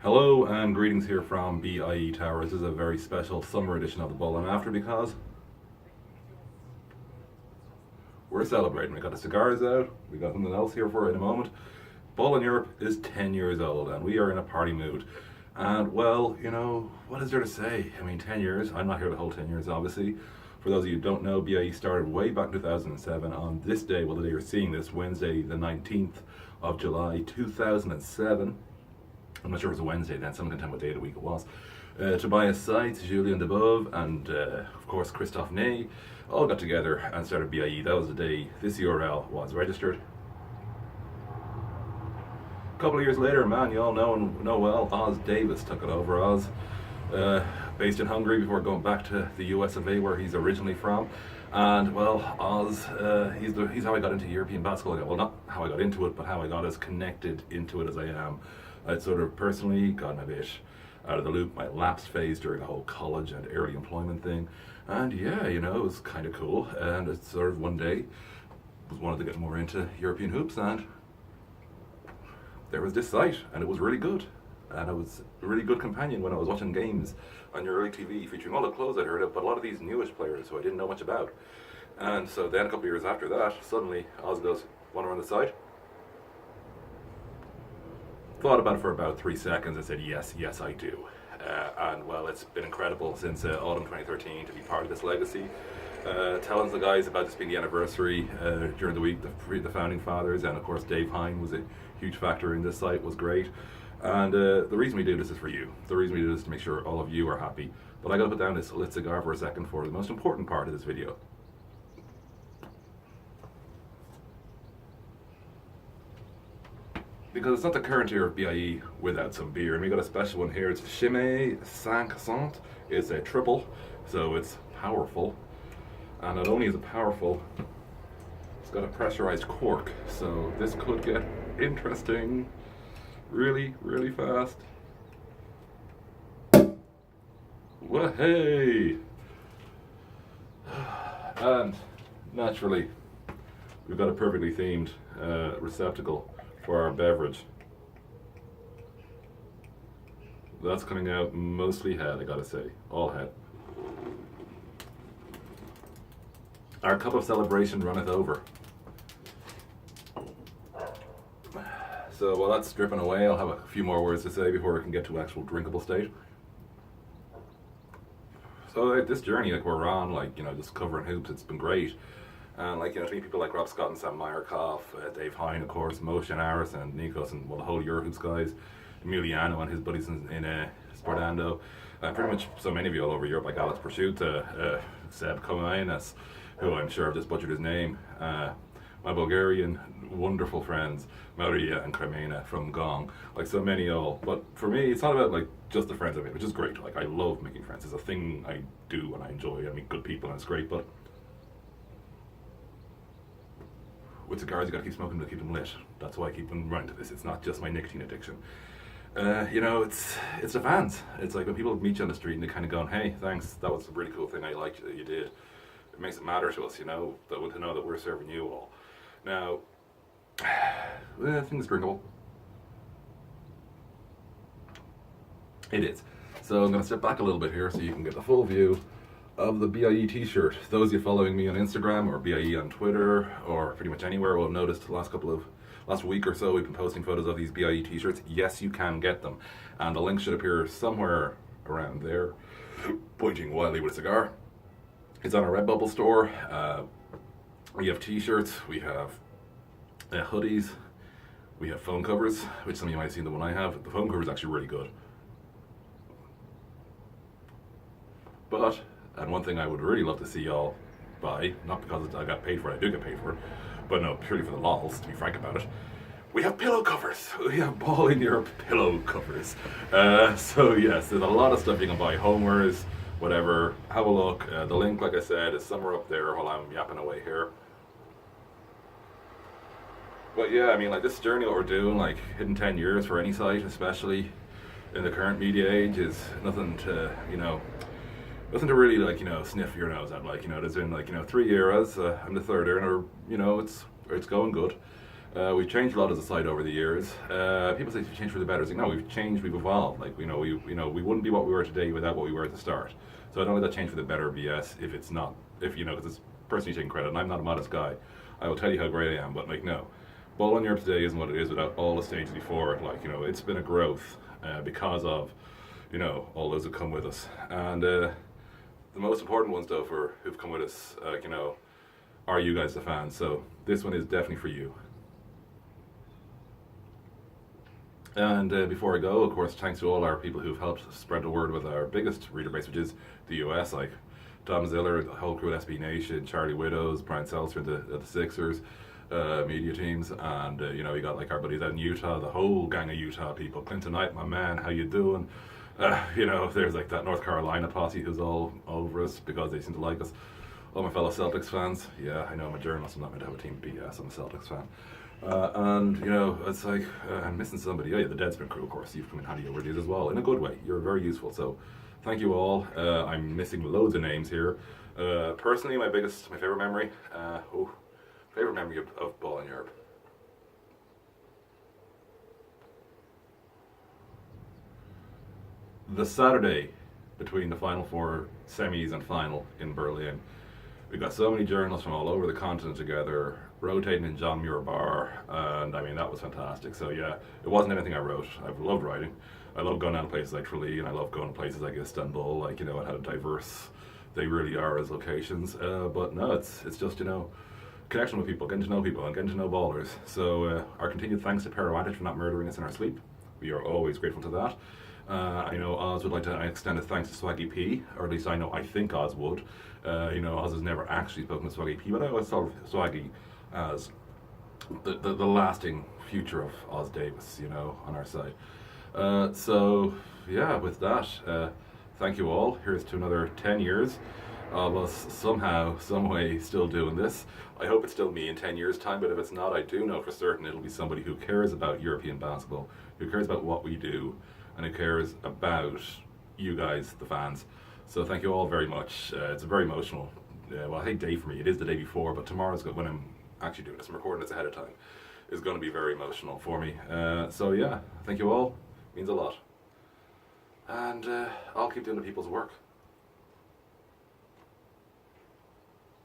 Hello and greetings here from BIE Towers. This is a very special summer edition of the Ballin After because we're celebrating. We got the cigars out, we got something else here for in a moment. BallinEurope is 10 years old and we are in a party mood. And well, you know, what is there to say? I mean, 10 years, I'm not here the whole 10 years obviously. For those of you who don't know, BIE started way back in 2007 on this day, well the day you're seeing this, Wednesday the 19th of July 2007. I'm not sure it was a Wednesday then, someone can tell me what day of the week it was. Tobias Seitz, Julien Debove, and of course Christophe Ney all got together and started BIE. That was the day this URL was registered. A couple of years later, man, you all know well, Oz Davis took it over. Oz, based in Hungary before going back to the US of A where he's originally from. And well, Oz, he's how I got into European basketball. Well, not how I got into it, but how I got as connected into it as I am. I'd sort of personally gotten a bit out of the loop, my lapse phase during the whole college and early employment thing. And yeah, you know, it was kind of cool. And it's sort of one day, was wanted to get more into European hoops, and there was this site, and it was really good. And it was a really good companion when I was watching games on your early TV featuring all the clothes I'd heard of, but a lot of these newish players who I didn't know much about. And so then a couple of years after that, suddenly Oz goes, "Want to run the site?" Thought about it for about 3 seconds and said, yes, I do. And well, it's been incredible since autumn 2013 to be part of this legacy. Telling the guys about this being the anniversary during the week, the founding fathers, and of course Dave Hine was a huge factor in this site, was great. And the reason we do this is for you. The reason we do this is to make sure all of you are happy. But I gotta put down this lit cigar for a second for the most important part of this video. Because it's not the current year of BIE without some beer, and we got a special one here. It's Chimay 500. It's a triple, so it's powerful. And not only is it powerful, it's got a pressurized cork, so this could get interesting really, really fast. Well, hey! And naturally, we've got a perfectly themed receptacle for our beverage. That's coming out mostly head, I gotta say, all head. Our cup of celebration runneth over. So while that's dripping away, I'll have a few more words to say before I can get to actual drinkable state. So this journey like we're on, like, you know, just covering hoops, it's been great. And like, you know, to meet people like Rob Scott and Sam Meyerkoff, Dave Hine, of course, Moshe Aris and Nikos, and well, the whole Eurohoops guys, Emiliano and his buddies in Sportando, pretty much so many of you all over Europe, like Alex Prosciutto, Seb Komaines, who I'm sure I've just butchered his name, my Bulgarian wonderful friends, Maria and Cremena from Gong, like so many all. But for me, it's not about like just the friends I make, which is great. Like I love making friends. It's a thing I do and I enjoy. I meet good people and it's great, but with cigars, you gotta keep smoking to keep them lit. That's why I keep them running to this. It's not just my nicotine addiction. You know, it's the fans. It's like when people meet you on the street and they kind of go, "Hey, thanks, that was a really cool thing. I liked that you did." It makes it matter to us, you know, to know that we're serving you all. Now, I think it's drinkable. It is. So I'm gonna step back a little bit here so you can get the full view of the BIE t-shirt. Those of you following me on Instagram or BIE on Twitter or pretty much anywhere will have noticed the last week or so we've been posting photos of these BIE t-shirts. Yes, you can get them. And the link should appear somewhere around there, pointing wildly with a cigar. It's on our Redbubble store. We have t-shirts, we have hoodies, we have phone covers, which some of you might have seen the one I have. The phone cover is actually really good. But, and one thing I would really love to see y'all buy, not because I got paid for it, I do get paid for it, but no, purely for the lols, to be frank about it. We have pillow covers. We have BallinEurope pillow covers. So yes, there's a lot of stuff you can buy, homewares, whatever. Have a look. The link, like I said, is somewhere up there while I'm yapping away here. But yeah, I mean, like this journey, what we're doing, like hitting 10 years for any site, especially in the current media age, is nothing to, you know, nothing to really like, you know, sniff your nose at. Like, you know, there's been like, you know, 3 eras. I'm the third era, and you know, it's going good. We've changed a lot as a side over the years. People say we've changed for the better. It's like, no, we've changed, we've evolved. Like, we wouldn't be what we were today without what we were at the start. So I don't let that change for the better BS if it's not, if because it's personally taking credit, and I'm not a modest guy. I will tell you how great I am, but like, no. BallinEurope today isn't what it is without all the stages before it. Like, it's been a growth because of, all those who come with us. And the most important ones, though, for who've come with us, are you guys, the fans. So this one is definitely for you. And before I go, of course, thanks to all our people who've helped spread the word with our biggest reader base, which is the US, like Tom Ziller, the whole crew at SB Nation, Charlie Widows, Brian Seltzer at the Sixers, media teams, and we got like our buddies out in Utah, the whole gang of Utah people. Clinton Knight, my man, how you doing? There's like that North Carolina posse who's all over us because they seem to like us. All my fellow Celtics fans. Yeah, I know I'm a journalist, I'm not meant to have a team BS, I'm a Celtics fan. And it's like I'm missing somebody. Oh yeah, the Deadspin crew, of course. You've come in handy over these as well, in a good way. You're very useful. So, thank you all. I'm missing loads of names here. Personally, my favorite memory. Favorite memory of BallinEurope. The Saturday between the Final Four semis and final in Berlin. We got so many journalists from all over the continent together, rotating in John Muir Bar, and I mean, that was fantastic. So yeah, it wasn't anything I wrote. I've loved writing. I love going down to places like Tralee, and I love going to places like Istanbul, like, and how diverse they really are as locations. But no, it's just, connection with people, getting to know people, and getting to know ballers. So our continued thanks to Paravantage for not murdering us in our sleep. We are always grateful to that. I know Oz would like to extend a thanks to Swaggy P, or at least I think Oz would. Oz has never actually spoken to Swaggy P, but I always thought of Swaggy as the lasting future of Oz Davis, on our side. So, yeah, with that, thank you all. Here's to another 10 years of us somehow, some way still doing this. I hope it's still me in 10 years' time, but if it's not, I do know for certain it'll be somebody who cares about European basketball, who cares about what we do, and who cares about you guys, the fans. So thank you all very much. It's very emotional. Well, I hate day for me. It is the day before, but tomorrow's good when I'm actually doing this. I'm recording this ahead of time. Is going to be very emotional for me. So yeah, thank you all. Means a lot. And I'll keep doing the people's work.